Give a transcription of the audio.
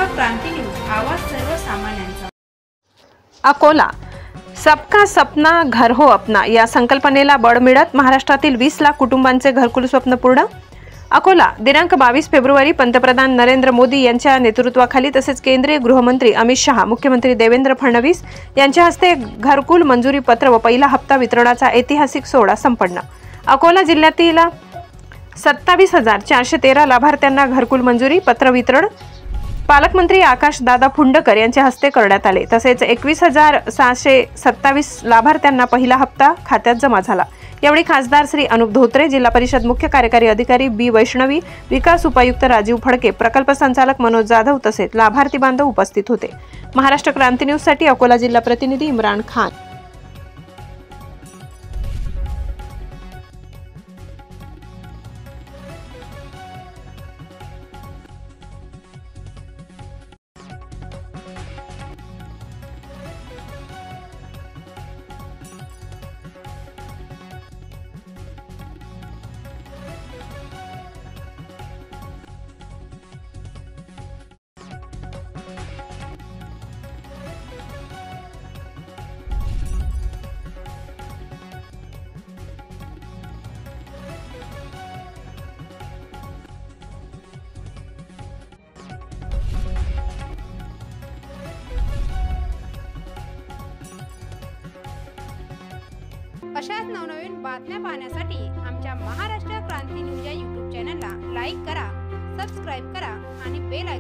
महाराष्ट्र क्रांती news, आवाज सर्वसामान्यांचा। अकोला सबका सपना घर हो अपना या संकल्पनेला बळ मिळत महाराष्ट्रातील 20 लाख कुटुंबांचे घरकुल स्वप्न पूर्ण। अकोला दिनांक 22 फेब्रुवारी पंतप्रधान नरेंद्र मोदी यांच्या नेतृत्वाखाली तसेच केंद्रीय गृहमंत्री अमित शहा, मुख्यमंत्री देवेंद्र फडणवीस यांच्या हस्ते घरकुल मंजुरी पत्र व पहिला हप्ता वितरणाचा ऐतिहासिक सोहळा संपन्न। अकोला जिल्ह्यातील 27,413 लाभार्थ्यांना घरकुल मंजुरी पत्र वितरण पालकमंत्री आकाशदादा फुंडकर यांच्या हस्ते करण्यात आले। तसेच 21,627 लाभार्थ्यांना पहिला हप्ता खात्यात जमा झाला। यावेळी खासदार श्री अनुप धोत्रे, जिल्हा परिषद मुख्य कार्यकारी अधिकारी बी वैष्णवी, विकास उपायुक्त राजीव फडके, प्रकल्प संचालक मनोज जाधव तसेच लाभार्थी बांधव उपस्थित होते। महाराष्ट्र क्रांती न्यूज साठी अकोला जिल्हा प्रतिनिधी इम्रान खान। अशाच नवनवीन बातम्या पाहण्यासाठी आमच्या महाराष्ट्र क्रांती न्यूज या YouTube चॅनलला लाईक करा, सबस्क्राइब करा आणि बेल आयकॉन